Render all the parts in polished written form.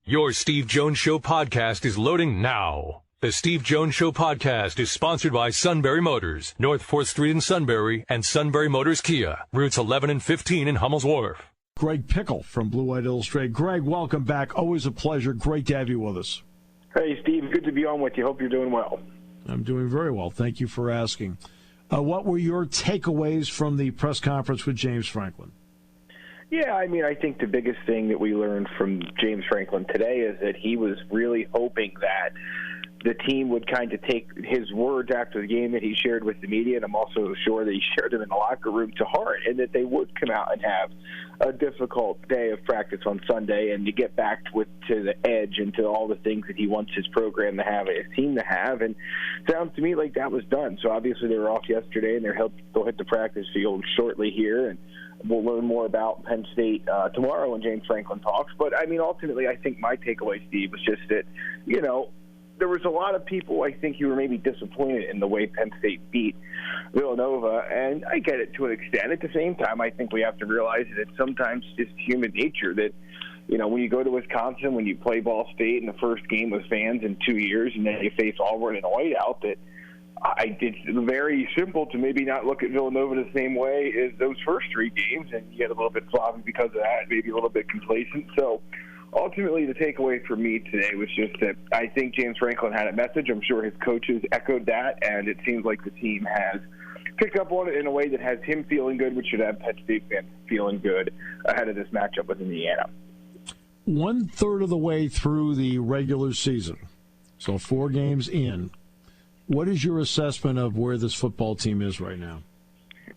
Your Steve Jones Show podcast is loading now. The Steve Jones Show podcast is sponsored by Sunbury Motors, North 4th Street in Sunbury, and Sunbury Motors Kia, routes 11 and 15 in Hummel's Wharf. Greg Pickel from Blue White Illustrated. Greg, welcome back. Always a pleasure. Great to have you with us. Hey, Steve. Good to be on with you. Hope you're doing well. I'm doing very well. Thank you for asking. What were your takeaways from the press conference with James Franklin? Yeah, I mean, I think the biggest thing that we learned from James Franklin today is that he was really hoping that the team would kind of take his words after the game that he shared with the media, and I'm also sure that he shared them in the locker room, to heart, and that they would come out and have a difficult day of practice on Sunday and to get back to the edge and to all the things that he wants his program to have, his team to have. And it sounds to me like that was done. So obviously they were off yesterday, and they'll hit the practice field shortly here, and we'll learn more about Penn State tomorrow when James Franklin talks. But, I mean, ultimately I think my takeaway, Steve, was just that, you know, there was a lot of people, I think, who were maybe disappointed in the way Penn State beat Villanova, and I get it to an extent. At the same time, I think we have to realize that it's sometimes just human nature that, you know, when you go to Wisconsin, when you play Ball State in the first game with fans in 2 years, and then you face Auburn and Whiteout, that it's very simple to maybe not look at Villanova the same way as those first three games, and you get a little bit sloppy because of that, maybe a little bit complacent. So ultimately, the takeaway for me today was just that I think James Franklin had a message. I'm sure his coaches echoed that, and it seems like the team has picked up on it in a way that has him feeling good, which should have Penn State fans feeling good ahead of this matchup with Indiana. 1/3 of the way through the regular season, so 4 games in, what is your assessment of where this football team is right now?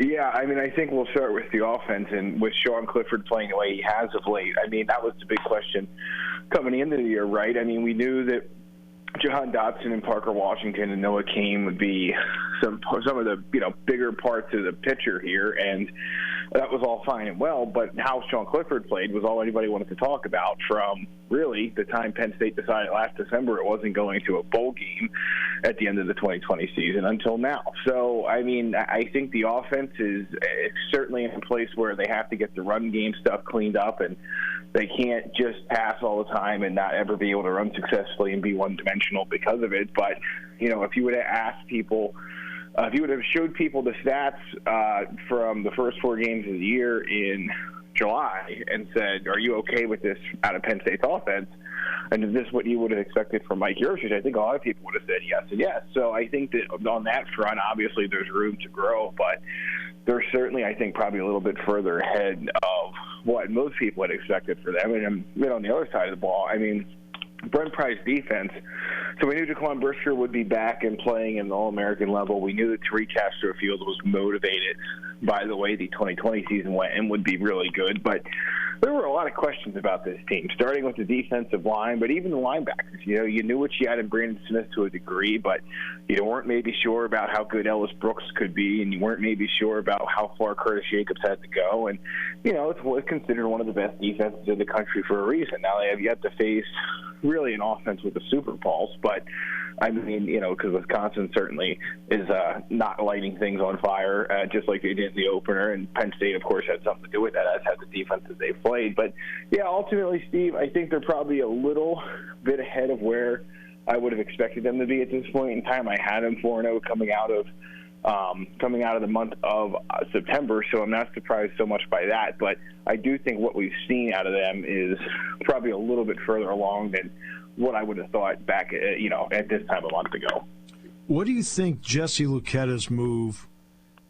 Yeah, I mean, I think we'll start with the offense, and with Sean Clifford playing the way he has of late. I mean, that was the big question coming into the year, right? I mean, we knew that Jahan Dotson and Parker Washington and Noah Cain would be some of the, you know, bigger parts of the picture here, and that was all fine and well, but how Sean Clifford played was all anybody wanted to talk about from really the time Penn State decided last December it wasn't going to a bowl game at the end of the 2020 season until now. So, I mean, I think the offense is certainly in a place where they have to get the run game stuff cleaned up, and they can't just pass all the time and not ever be able to run successfully and be one-dimensional because of it. But, you know, if you would have asked people, if you would have showed people the stats from the first 4 games of the year in July and said, are you okay with this out of Penn State's offense? And is this what you would have expected from Mike Yurcich? I think a lot of people would have said yes and yes. So I think that on that front, obviously there's room to grow, but they're certainly, I think, probably a little bit further ahead of what most people had expected for them. And then on the other side of the ball, I mean, Brent Pry's defense. So we knew Jaquan Brisker would be back and playing in the All-American level. We knew that Tariq Castro-Field was motivated by the way the 2020 season went and would be really good. But there were a lot of questions about this team, starting with the defensive line, but even the linebackers. You know, you knew what you had in Brandon Smith to a degree, but you weren't maybe sure about how good Ellis Brooks could be, and you weren't maybe sure about how far Curtis Jacobs had to go. And, you know, it's considered one of the best defenses in the country for a reason. Now they have yet to face really an offense with the Super Pulse, but I mean, you know, because Wisconsin certainly is not lighting things on fire, just like they did in the opener, and Penn State, of course, had something to do with that, as had the defenses they played. But, yeah, ultimately, Steve, I think they're probably a little bit ahead of where I would have expected them to be at this point in time. I had them 4-0 coming out of the month of September, so I'm not surprised so much by that. But I do think what we've seen out of them is probably a little bit further along than what I would have thought back, at this time a month ago. What do you think Jesse Lucetta's move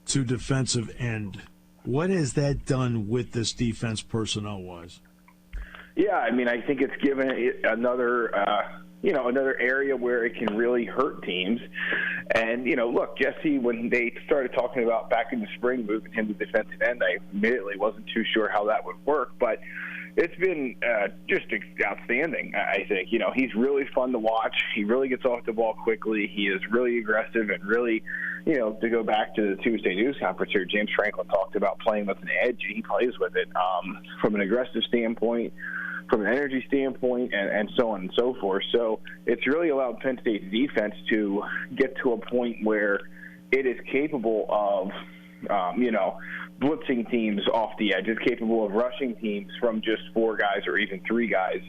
to defensive end, what has that done with this defense personnel-wise? Yeah, I mean, I think it's given it another area where it can really hurt teams. And, look, Jesse, when they started talking about back in the spring moving him to defensive end, I admittedly wasn't too sure how that would work. But it's been just outstanding, I think. He's really fun to watch. He really gets off the ball quickly. He is really aggressive and really, to go back to the Tuesday news conference here, James Franklin talked about playing with an edge. He plays with it from an aggressive standpoint, from an energy standpoint, and so on and so forth. So it's really allowed Penn State's defense to get to a point where it is capable of, blitzing teams off the edge. It's capable of rushing teams from just 4 guys or even 3 guys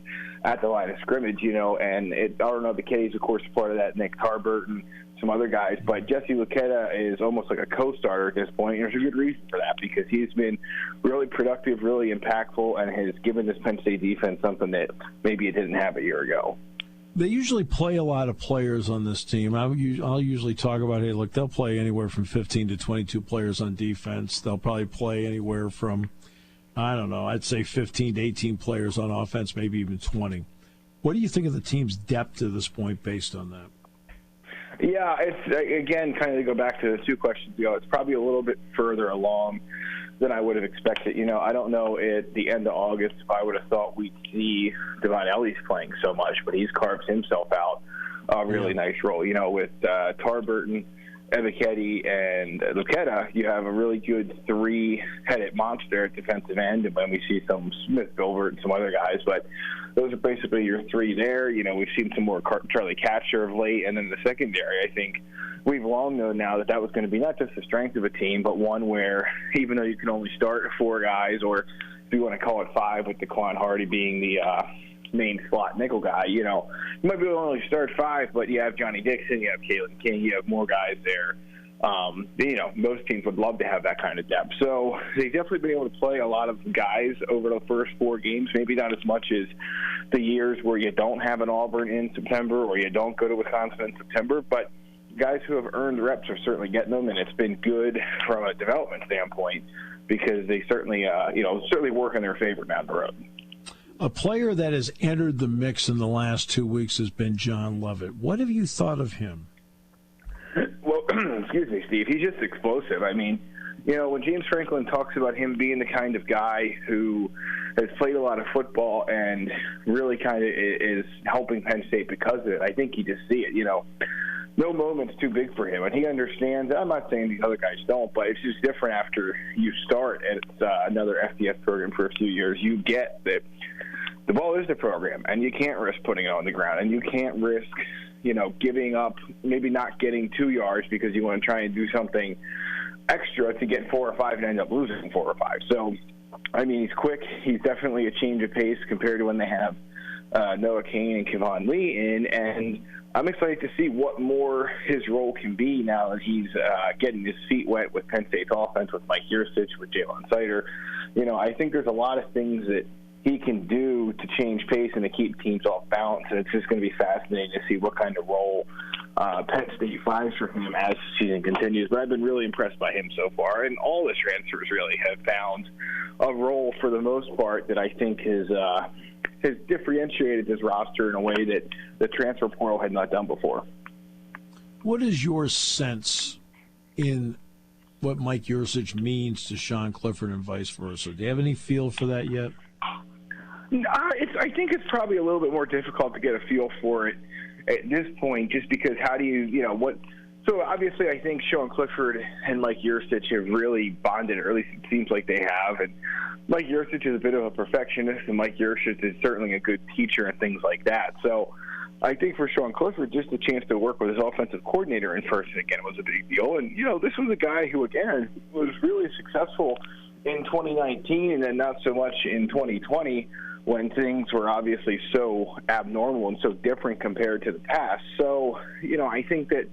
at the line of scrimmage, and I don't know, the K's, of course, part of that, Nick Tarburton, some other guys, but Jesse Luketa is almost like a co-starter at this point, and there's a good reason for that, because he's been really productive, really impactful, and has given this Penn State defense something that maybe it didn't have a year ago. They usually play a lot of players on this team. I'll usually talk about, hey, look, they'll play anywhere from 15 to 22 players on defense. They'll probably play anywhere from, I don't know, I'd say 15 to 18 players on offense, maybe even 20. What do you think of the team's depth to this point based on that? Yeah, it's, again, kind of to go back to the 2 questions ago, it's probably a little bit further along than I would have expected. I don't know at the end of August if I would have thought we'd see Devon Ellis playing so much, but he's carved himself out a really nice role. With Tarburton, Ebiketie, and Luketa, you have a really good 3-headed monster at defensive end, and when we see some Smith, Gilbert, and some other guys, but those are basically your 3 there. We've seen some more Charlie Katcher of late, and then the secondary, I think we've long known now that was going to be not just the strength of a team, but one where even though you can only start 4 guys, or if you want to call it 5 with DeQuan Hardy being the main slot nickel guy, you might be able to only start 5, but you have Johnny Dixon, you have Kalen King, you have more guys there. Most teams would love to have that kind of depth. So they've definitely been able to play a lot of guys over the first 4 games, maybe not as much as the years where you don't have an Auburn in September or you don't go to Wisconsin in September, but guys who have earned reps are certainly getting them, and it's been good from a development standpoint because they certainly work in their favor down the road. A player that has entered the mix in the last 2 weeks has been John Lovett. What have you thought of him? Well, excuse me, Steve. He's just explosive. I mean, when James Franklin talks about him being the kind of guy who has played a lot of football and really kind of is helping Penn State because of it, I think you just see it. No moment's too big for him, and he understands. I'm not saying these other guys don't, but it's just different after you start at another FBS program for a few years. You get that the ball is the program, and you can't risk putting it on the ground, and you can't risk, giving up, maybe not getting 2 yards because you want to try and do something extra to get 4 or 5 and end up losing 4 or 5. So, I mean, he's quick. He's definitely a change of pace compared to when they have Noah Cain and Kevon Lee in, and I'm excited to see what more his role can be now that he's getting his feet wet with Penn State's offense, with Mike Yurcich, with Jalen Sider. I think there's a lot of things that he can do to change pace and to keep teams off balance, and it's just going to be fascinating to see what kind of role Penn State finds for him as the season continues. But I've been really impressed by him so far, and all the transfers really have found a role for the most part that I think has differentiated this roster in a way that the transfer portal had not done before. What is your sense in what Mike Yurcich means to Sean Clifford and vice versa? Do you have any feel for that yet? I think it's probably a little bit more difficult to get a feel for it at this point, just because how do you, what? So obviously I think Sean Clifford and Mike Yurcich have really bonded, or at least it seems like they have. And Mike Yurcich is a bit of a perfectionist, and Mike Yurcich is certainly a good teacher and things like that. So I think for Sean Clifford, just a chance to work with his offensive coordinator in person again was a big deal. And, this was a guy who, again, was really successful in 2019 and then not so much in 2020 when things were obviously so abnormal and so different compared to the past. So, I think that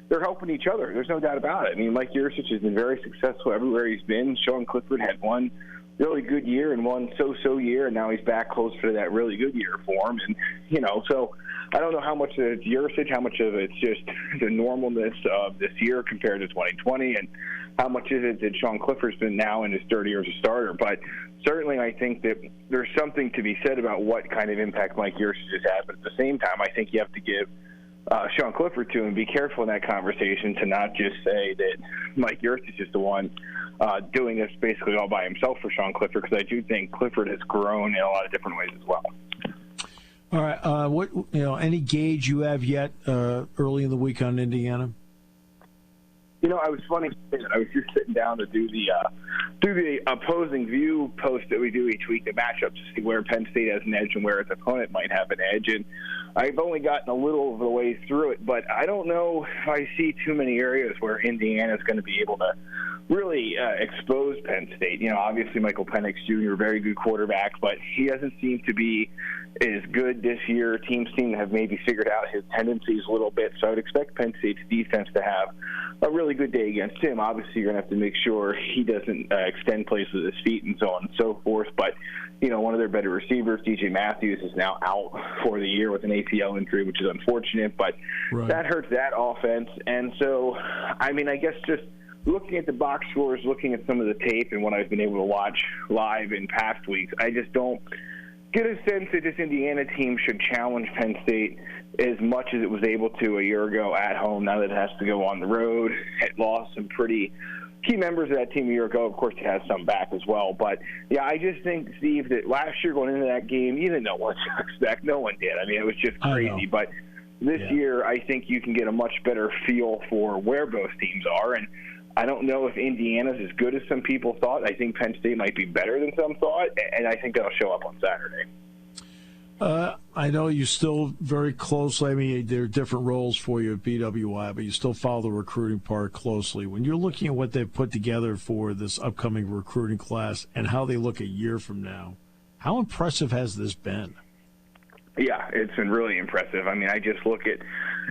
they're helping each other. There's no doubt about it. I mean, Mike Yurcich has been very successful everywhere he's been. Sean Clifford had one really good year and one so-so year, and now he's back closer to that really good year for him. And, so I don't know how much of it's Yurcich, how much of it's just the normalness of this year compared to 2020, and how much is it that Sean Clifford's been now in his third year as a starter. But certainly I think that there's something to be said about what kind of impact Mike Yurcich has had. But at the same time, I think you have to give Sean Clifford to and be careful in that conversation to not just say that Mike Yurcich is the one doing this basically all by himself for Sean Clifford, because I do think Clifford has grown in a lot of different ways as well. All right. What any gauge you have yet early in the week on Indiana? I was funny. I was just sitting down to do the opposing view post that we do each week, the matchups, to see where Penn State has an edge and where its opponent might have an edge. And I've only gotten a little of the way through it, but I don't know if I see too many areas where Indiana is going to be able to really exposed Penn State. You know, obviously Michael Penix Jr., very good quarterback, but he doesn't seem to be as good this year. Teams seem to have maybe figured out his tendencies a little bit, so I would expect Penn State's defense to have a really good day against him. Obviously, you're going to have to make sure he doesn't extend plays with his feet and so on and so forth, but you know, one of their better receivers, DJ Matthews, is now out for the year with an ACL injury, which is unfortunate, but that hurts that offense. And so, I mean, I guess just looking at the box scores, looking at some of the tape and what I've been able to watch live in past weeks, I just don't get a sense that this Indiana team should challenge Penn State as much as it was able to a year ago at home. Now that it has to go on the road, it lost some pretty key members of that team a year ago. Of course, it has some back as well. But, yeah, I just think, Steve, that last year going into that game, you didn't know what to expect. No one did. I mean, it was just crazy. But this year, I think you can get a much better feel for where both teams are. And I don't know if Indiana's as good as some people thought. I think Penn State might be better than some thought, and I think that'll show up on Saturday. I know you still very closely, I mean, there are different roles for you at BWI, but you still follow the recruiting part closely. When you're looking at what they've put together for this upcoming recruiting class and how they look a year from now, how impressive has this been? Yeah, it's been really impressive. I mean, I just look at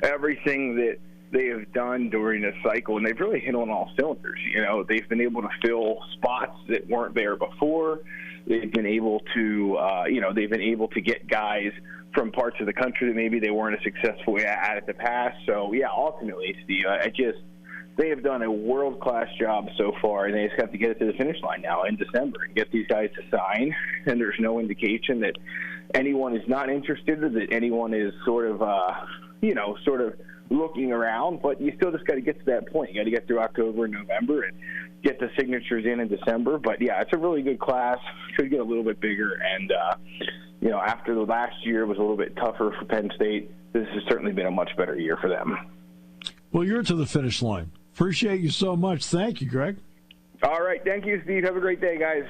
everything that they have done during this cycle, and they've really hit on all cylinders. You know, they've been able to fill spots that weren't there before. They've been able to, get guys from parts of the country that maybe they weren't as successful at the past. So, yeah, ultimately, Steve, they have done a world-class job so far, and they just have to get it to the finish line now in December and get these guys to sign. And there's no indication that anyone is not interested or that anyone is sort of looking around, but you still just got to get to that point. You got to get through October and November and get the signatures in December. But, yeah, it's a really good class. Should get a little bit bigger. And, after the last year was a little bit tougher for Penn State, this has certainly been a much better year for them. Well, you're to the finish line. Appreciate you so much. Thank you, Greg. All right. Thank you, Steve. Have a great day, guys.